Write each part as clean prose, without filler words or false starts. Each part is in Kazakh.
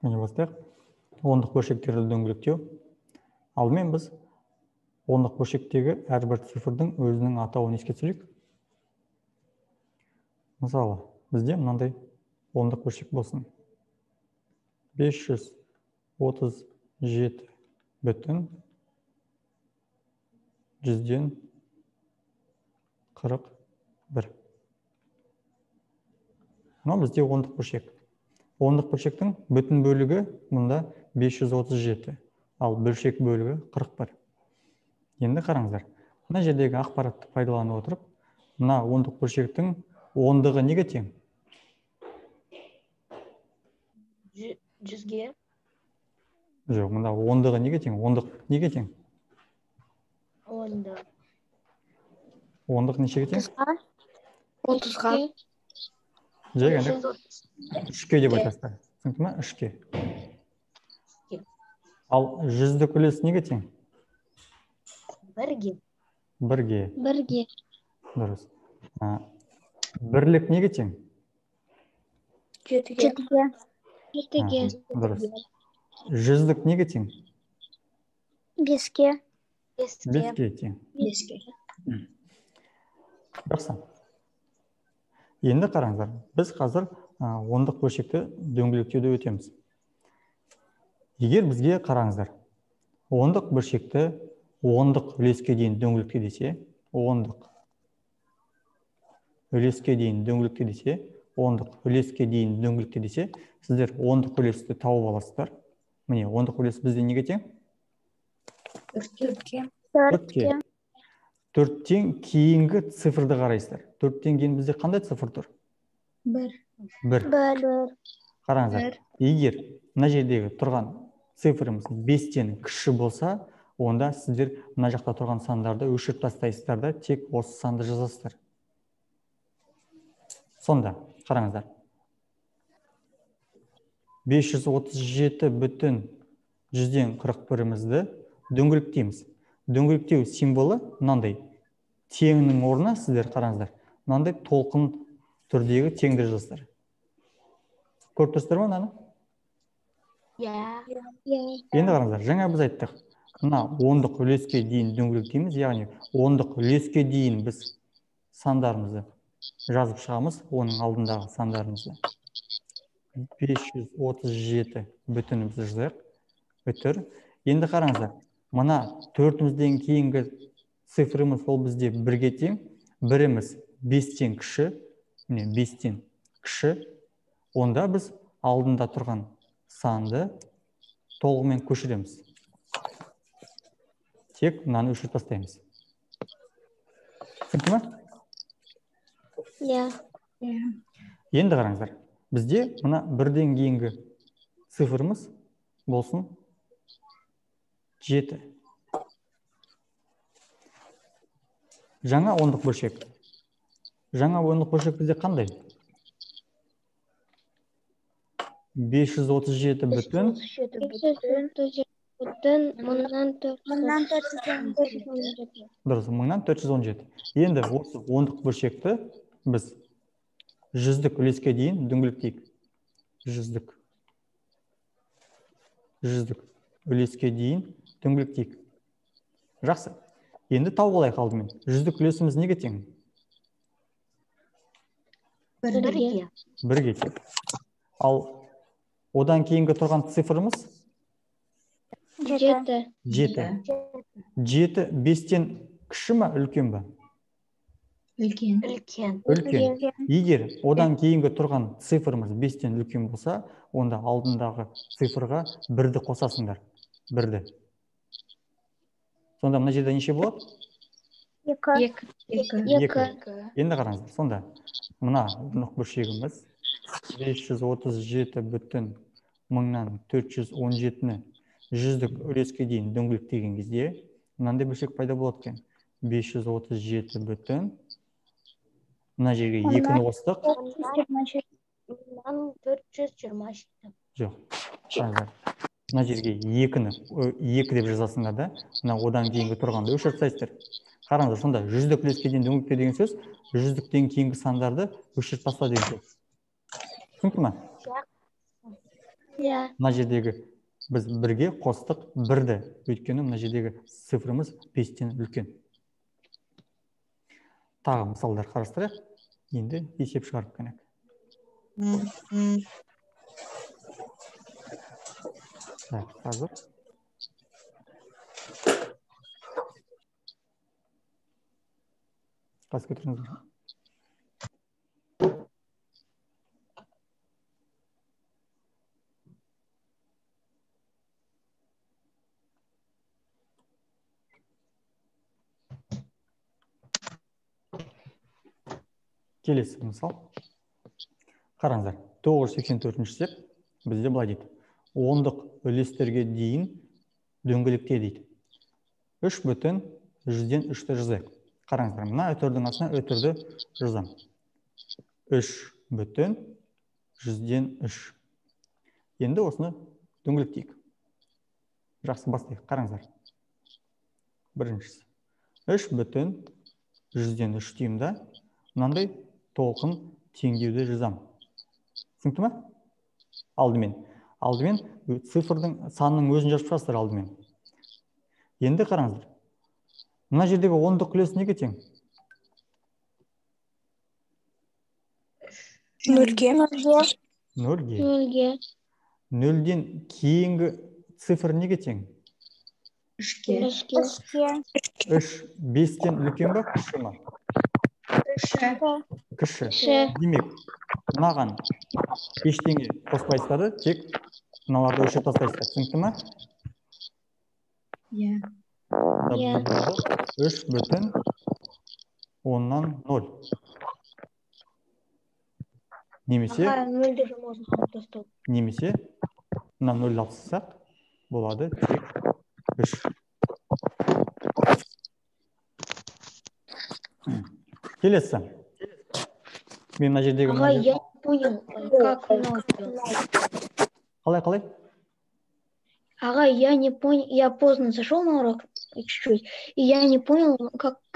Міне бастайық. Ондық бөлшектерді дөңгелектеу. Алдымен біз ондық бөлшектегі әрбір цифрдың өзінің атауын еске түсірейік. Мысалы, бізде мынандай ондық бөлшек болсын. 537 бүтін 100-ден 41. Мынау бізде ондық бөлшек. Ондық бөлшектің бүтін бөлігі мұнда 537, ал бөлшек бөлігі 41. Енді қараңыздар. Мына жердегі ақпаратты пайдаланып отырып, мына ондық бөлшектің ондығы неге тең? 100-ге. Жоқ, мында ондығы неге тең? Ондық неге тең? Ондық нешеге тең? 30-ға. Жегенде 3-ке деп айтасыздар. Түсінікті ме? 3-ке. Ал 100-дік үлес неге тең? 1-ге. 1-ге. 1-ге. Дұрыс. Бірлік неге тең? 7-ге. 7-ге. Дұрыс. 100-дік неге тең? 5-ге. 5-ге тең. 5-ге. Жақсы. Енді қараңыздар. Біз қазір ондық бөлшекті дөңгелектеуді өтеміз. Егер бізге қараңыздар, ондық бөлшекті ондық үлеске дейін дөңгелетке десе, ондық үлеске дейін дөңгелетке десе, ондық үлеске дейін дөңгелетке десе, сіздер ондық үлесті тауып аласыздар. Міне, ондық үлес бізде неге тең? 4-ге. 4-ге. 4-тен кейінгі цифрды қарайсыздар. 4-тен кейін бізде қандай цифр тұр? 1. 1. Қараңыздар. Егер мына жердегі тұрған цифрымыз 5-тен кіші болса, онда сіздер мына жақта тұрған сандарды өшіріп тастайсыздар да, тек осы санды жазасыздар. Сонда, қараңыздар. 537 бүтін 100-ден 41-імізді дөңгелектейміз. Дөңгелектеу символы мынандай. Теңнің орнына сіздер қараңыздар. Мынандай толқын түрдегі теңді жазасыздар. Көріп тұрсыздар ма мынаны? Енді қараңыздар, жаңа біз айттық. Мына ондық үлеске дейін дөңгелектейміз, яғни ондық үлеске дейін біз сандарымызды жазып шығамыз, оның алдындағы сандарымызды. 537 бүтінімізді жазайық. Бүтір. Енді қараңыздар. Мына 4-ден кейінгі цифрымыз ол бізде 1-ге тең, біріміз 5-тен кіші, міне 5-тен кіші, онда біз алдында тұрған санды толығымен көшіреміз. Тек мынаны өшіріп тастаймыз. Түсінікті ме? Енді қараңыздар. Бізде мына 1-ден кейінгі цифрымыз болсын 7. Жаңа ондық бөлшек. Жаңа ондық бөлшек бізде қандай? 537 бүтін 417. Дұрыс, 417. Енді осы ондық бөлшекті біз 100-дік үлеске дейін дөңгелектейік. 100-дік үлеске дейін дөңгелектейік. Жақсы. Енді тауып алайық алдымен. 100-дік үлесіміз неге тең? 1-ге. 1-ге тең. Ал одан кейінгі тұрған цифрымыз? 7. 7. 7 5-тен кіші ме, үлкен бе? Үлкен. Егер одан кейінгі тұрған цифрымыз 5-тен үлкен болса, онда алдындағы цифрға 1-ді қосасыңдар. 1-ді. Сонда мына жерде неше болады? 2. Енді қараңыздар. Сонда мына ондық бөлшегіміз 537 бүтін 417-ні 100-дік үлеске дейін дөңгелектеген кезде мынандай бөлшек пайда болады екен. 537 бүтін, мына жерге 2-ні қостық. 427. Жоқ. Мына жерге 2 деп жазасыңдар да, мына одан кейінгі тұрғанды өшіріп тастайсыздар. Қараңыздар, сонда 100-дік үлеске дейін дөңгелетпе деген сөз, 100-діктен кейінгі сандарды өшіріп таста деген сөз. Түсінікті ме? Иә. Мына жердегі біз бірге қостық бірді. Өйткені мына жердегі цифрымыз 5-тен үлкен. Тағы мысалдар қарастырайық. Енді есеп шығарып көнек. Қазір. Қас көтеріңіздер. Келесі мысал. Қараңыздар, 984-ші степ бізде былай дейді. Ондық үлестерге дейін дөңгелекте дейді. 3/100-ден 3-ті жазайық. Қараңыздар, мына өтірдің астына өтірді жазам. 3/100-ден 3. Енді осыны дөңгелектейік. Жақсы бастайық. Қараңыздар. Біріншісі. 3/100-ден 3 деймін да, мынандай толқын теңдеуді жазам. Түсінікті ме? Алдымен цифрдың санының өзін жазып шығасыздар алдымен. Енді қараңыздар. Мына жердегі ондық үлесі неге тең? 0-ге. 0-ге. 0-ден кейінгі цифр неге тең? 3-ге. 3 5-тен үлкен ба, кіші ме? Кіші. Демек, мынаған ештеңе қоспайсыздар, тек мыналарды өшіріп тастайсыздар. Түсінікті ме? Иә. 3/10. Немесе мына 0 алып тастасақ, болады тек 3. Келесі. Мен мына жердегі... Ага, я не понял, как нол делать. Қалай? Ага, я не понял, я поздно зашел на урок чуть-чуть, и я не понял,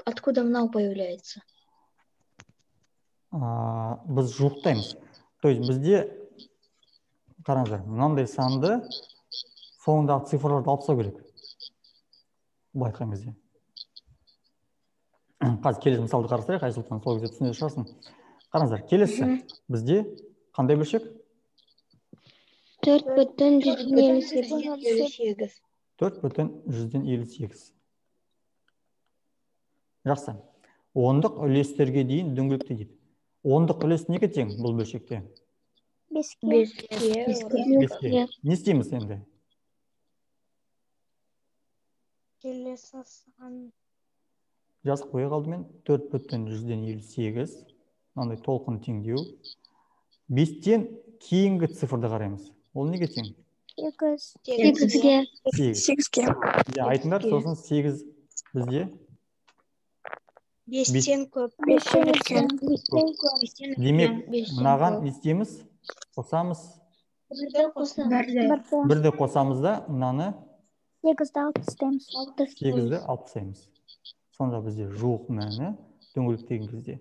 откуда нол появляется. Біз жуықтаймыз. То есть бізде, қараңыздар, мынандай санды соңындағы цифрларды алып тастау керек. Байқаған кезде. Қазір келесі мысалды қарастырайық, Айсұлтан, сол кезде түсіне шығарсын. Қараңыздар, келесі бізде қандай бөлшек? 4/158. 4/158. Жақсы. Ондық үлестерге дейін дөңгелекте дейді. Ондық үлес неге тең бұл бөлшекте? 5-ге. Не істейміз енді? Келесі сан. Жазып қойып алдымен 4/158. Мынандай толқын теңдеу. 5-тен кейінгі цифрды қараймыз. Ол неге тең? 8-ге. 8-ге. Айтыңдар, сосын 8 бізде 5-тен көп. Демек, мынаған не істейміз? Қосамыз. Бірді қосамыз да, мынаны 8-ді алып тастаймыз. 8-ді алып тастаймыз. Сонда бізде жуық мәні дөңгелектеген кезде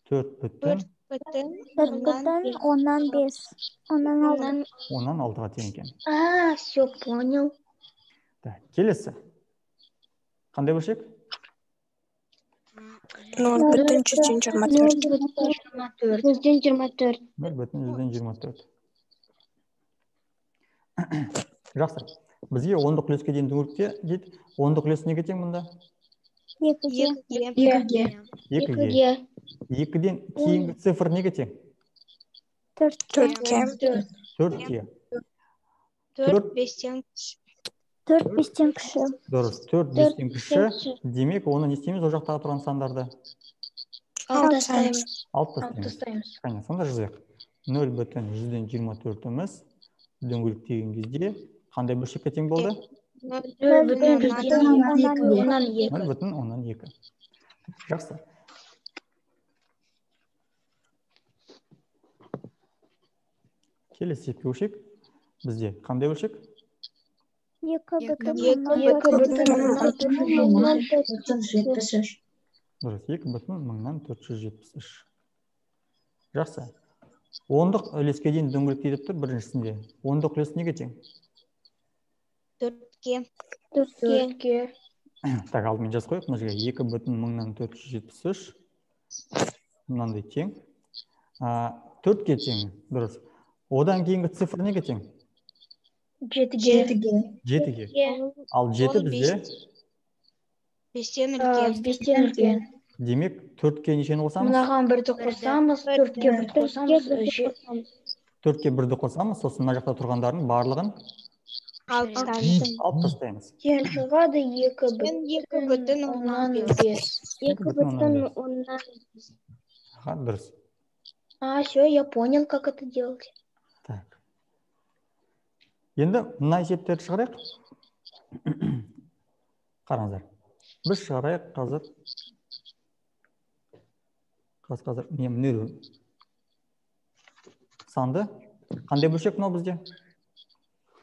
4/10. 10-6-ға тең екен. Все понял. Келесі. Қандай бөлшек? 0/124. 0/124. Жақсы. Бізге ондық үлеске дейін дөңгелекте дейді. Ондық үлес неге тең мұнда? 2-ге. 2-ден кейінгі цифр неге тең? 4-ге. 4-ге. 4-5-тен кіші. 4-5-тен кіші. Дұрыс. 4-5-тен кіші. Демек, оны не істейміз ол жақтағы тұрған сандарды? Алып тастаймыз. Сонда жазайық. 0/124-іміз дөңгелектеген кезде қандай бөлшекке тең болды? 0/2. Жақсы. Келесі бөлшек бізде қандай бөлшек? 2/1473. Дұрыс, 2/1473. Жақсы. Ондық үлеске дейін дөңгелектей деп тұр біріншісінде. Ондық үлес неге тең? 4-ке. Төртке. Так, алдымен жаз қойып, мына жерге 2,473 мынандай тең. 4-ке тең, дұрыс. Одан кейінгі цифр неге тең? 7-ге. 7-ге. Ал 7 бізде 5-тен үлкен. 5-тен үлкен. демек 4-ке нешені қосамыз? Мынаған 1-ді қосамыз, 4-ке 1-ді қосамыз. 4-ке 1-ді қосамыз, сосын мына жақта тұрғандардың барлығын 6-тан. алып тастаймыз. Тең шығады 2,5. 2,5. Ага, дұрыс. Все, я понял, как это делать. Так. Енді мына есептерді шығарайық. Қараңыздар. Біз шығарайық қазір. Қазір не мүнері санды. Қандай бөлшек мынау бізде?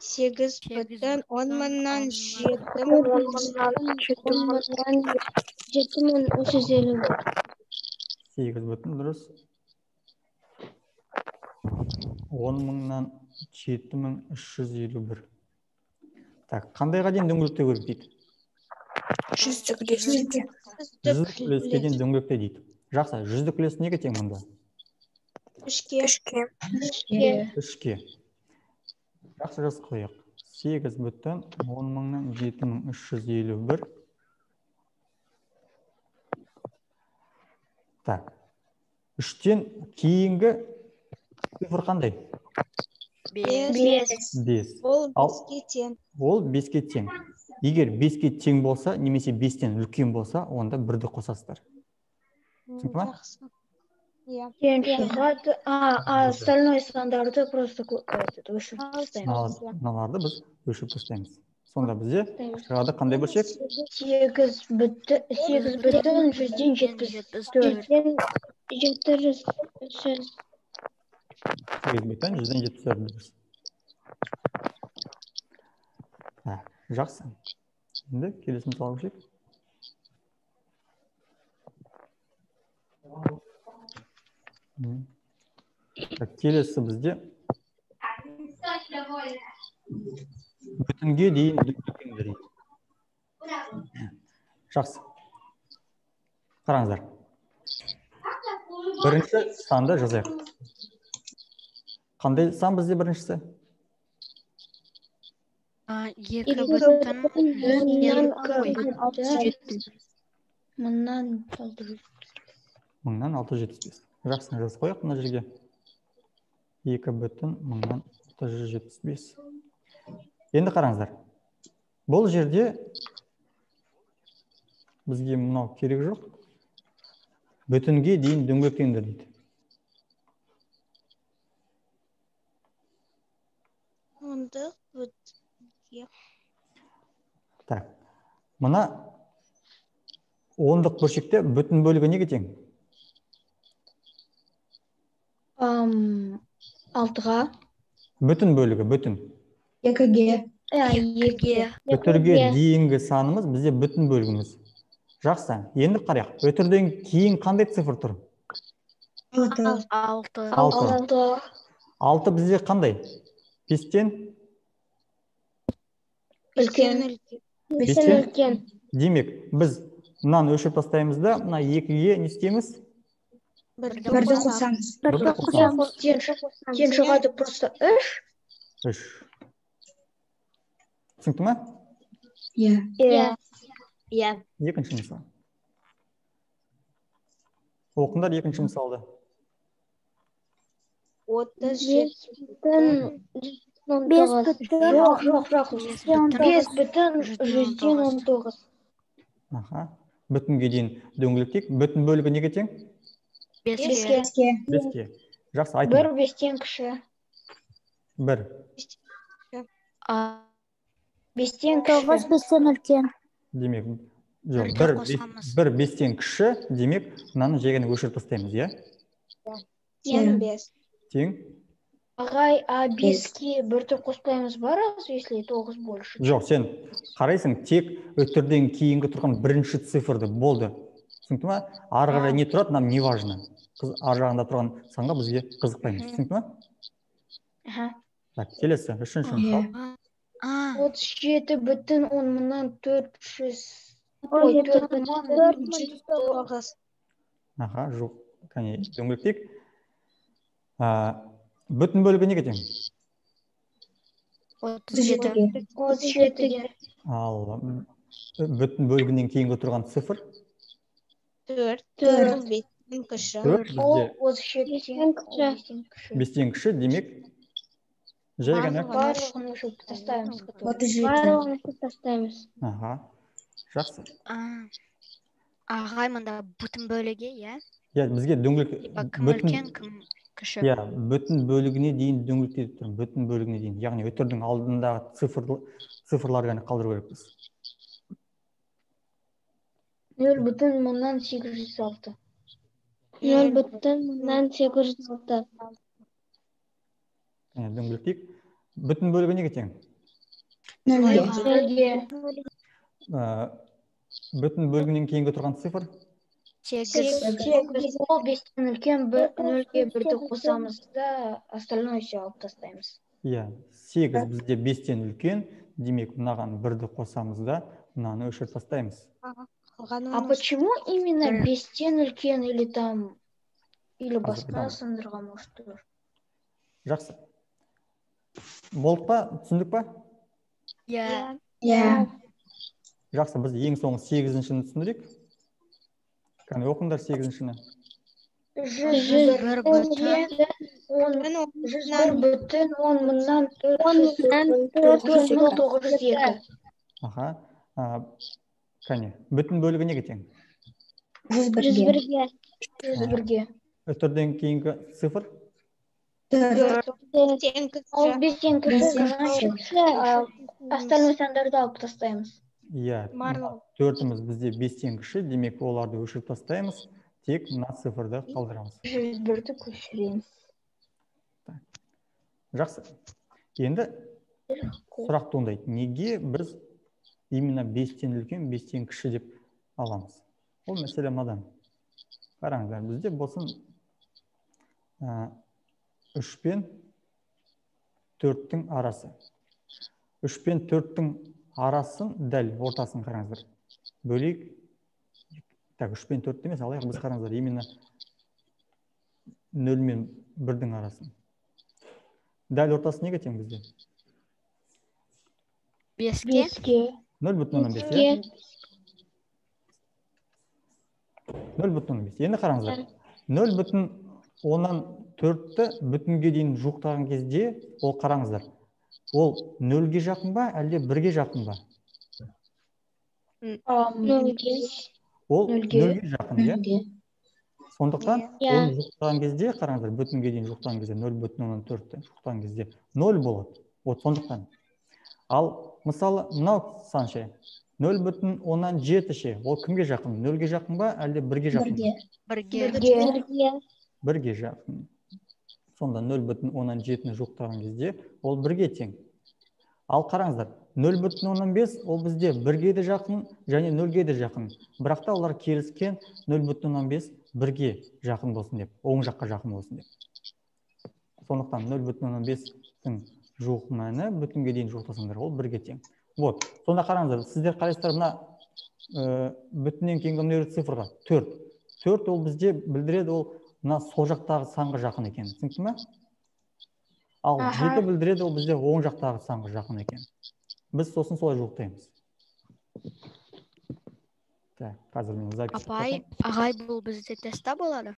8,10 7. 7,350. 8 дұрыс. 10,000-7,351. Так, қандайға дейін дөңгелектеу керек дейді? 100-тік үлеске дейін дөңгелектеу дейді. Жақсы, 100-дік үлес неге тең мұнда? 3-ке. 3-ке. Жақсы жаз қойық. 8,10,000-7,351. Так. 3-тен кейінгі цифр қандай? 5. Ол 5-ке тең. Ол 5-ке тең. Егер 5-ке тең болса, немесе 5-тен үлкен болса, онда 1-ді қосасыздар. Түсінікті ма? Тең шығады. Остальной сандарды просто өшіріп тастаймыз. Мыналарды біз өшіріп тастаймыз. Сонда бізде шығады қандай бөлшек? 8,174. Жақсы. Енді келесі мысал көшейік. Келесі бізде бүтінге дейін дөңгелектеңдер дейді. Жақсы. Қараңыздар. Бірінші санды жазайық. Қандай сан бізде біріншісі? 2,675. Жақсы, жазып қояйық мына жерге. 2,675. Енді қараңыздар. Бұл жерде бізге мынау керек жоқ. Бүтінге дейін дөңгелектеңдер дейді. Так. Мына ондық бөлшекте бүтін бөлігі неге тең? 6-ға. Бүтін бөлігі, бүтін. 2-ге. Өтірге дейінгі санымыз бізде бүтін бөлігіміз. Жақсы. Енді қарайық. Өтірден кейін қандай цифр тұр? 6. 6 бізде қандай? 5-тен? Үлкен. Демек, біз мынаны өшіріп тастаймыз да, мына 2-ге не істейміз? 1-ді қосамыз. Тең шығады просто 3. Түсінікті ма? Иә. Екінші мысал. Оқыңдар екінші мысалды. 37. 5,119. Аха. Бүтінге дейін дөңгелектейік. Бүтін бөлігі неге тең? 5-ке. Жақсы, айтыңдар. 1 5-тен кіші. 1. 5-тен 9 кіші. 5-тен үлкен. Демек, жоқ, 1 5-тен кіші, демек, мынаны жегені өшіріп тастаймыз, иә? Тең 5. Тең? Ағай, 5-ке 1-ді қоспаймыз ба, раз, если 9 больше? Жоқ, сен қарайсың, тек өтірден кейінгі тұрған бірінші цифрды болды. Түсінікті ма? Ары қарай не тұрады, нам не важно. ар жағында тұрған санға бізге қызықпаймыз. Түсінікті ме? Аха. Так, келесі, үшінші мысал. 37,400. Ой, Ой, 4,409. Аха, жоқ. Кәне, дөңгелектейік. Бүтін бөлігі неге тең? 37. 37-ге. Ал бүтін бөлігінен кейінгі тұрған цифр 4. Төрт. Ол 5-тен кіші. 4 Ол бізде 37-тен кіші. 5-тен кіші, демек жай ғана. Барлығын өшіріп тастаймыз. 37. Барлығын өшіріп тастаймыз. Аха, жақсы. Ағай, мында бүтін бөліге, иә? Иә, бізге дөңгелек Кім үлкен, кім кіші? иә, бүтін бөлігіне дейін дөңгелектеп тұрмын. Бүтін бөлігіне дейін. Яғни өтірдің алдындағы цифрлар ғана қалдыру керекпіз. 0,806. 0,806. Дөңгелектейік. Бүтін бөлігі неге тең? 0-ге. Бүтін бөлігінен кейінгі тұрған цифр 8. Ол 5-тен үлкен 0-ге 1-ді қосамыз да, остальное все алып тастаймыз. иә, 8 бізде 5-тен үлкен, демек мынаған 1-ді қосамыз да, мынаны өшіріп тастаймыз. А почему именно 5-тен үлкен или там, или басқа сандырға может? Жақсы. Болды па? Түсіндік па? Иә. Жақсы, біз ең соңғы 8-шіні түсіндірейік. Кәне оқыңдар 8-шіні. 100,000,000,402. Аха. Кәне, бүтін бөлігі неге тең? 101. 101-ге. Өтірден кейінгі цифр 4. Ол 5-тен кіші, остальной сандарды алып тастаймыз. иә, 4-іміз бізде 5-тен кіші, демек оларды өшіріп тастаймыз, тек мына цифрды қалдырамыз. 101-ді көшіреміз. Жақсы. Енді сұрақ туындайды. Неге біз именно 5-тен үлкен, 5-тен кіші деп аламыз? Ол мәселе мынадан. Қараңыздар, бізде болсын 3 пен 4-тің арасы. 3 пен 4-тің арасын дәл ортасын қараңыздар. Бөлейік. Так, 3 пен 4 емес, алайық біз қараңыздар. Именно 0 мен 1-дің арасын. Дәл ортасы неге тең бізде? 5-ге. 0,5, иә? 0,5. Енді қараңыздар. 0,4-ті бүтінге дейін жуықтаған кезде, ол қараңыздар. Ол 0-ге жақын ба, әлде 1-ге жақын ба? Ол 0-ге жақын, иә? Сондықтан, ол жуықтаған кезде, қараңыздар, бүтінге дейін жуықтаған кезде, 0,4-ті жуықтаған кезде 0 болады. Вот сондықтан. Ал, мысалы, мынау сан ше, 0,7 ше, ол кімге жақын? 0-ге жақын ба, әлде 1-ге жақын? 1-ге жақын. Сонда 0,7-ні жуықтаған кезде, ол 1-ге тең. Ал қараңыздар, 0,5 ол бізде 1-ге де жақын, және 0-ге де жақын. Бірақта олар келіскен 0,5 1-ге жақын болсын деп, оң жаққа жақын болсын деп. Сондықтан 0,5-тің жуық мәні бүтінге дейін жуықтасаңдар, ол 1-ге тең. Вот. Сонда қараңыздар, сіздер қарайсыздар мына бүтіннен кейінгі нөл цифрға 4. 4 ол бізде білдіреді, ол мына сол жақтағы санға жақын екен. Түсінікті ме? Ал 7 білдіреді, ол бізде оң жақтағы санға жақын екен. Біз сосын солай жуықтаймыз. Так, қазір мен запись. Ағай, бұл бізде тестта болады?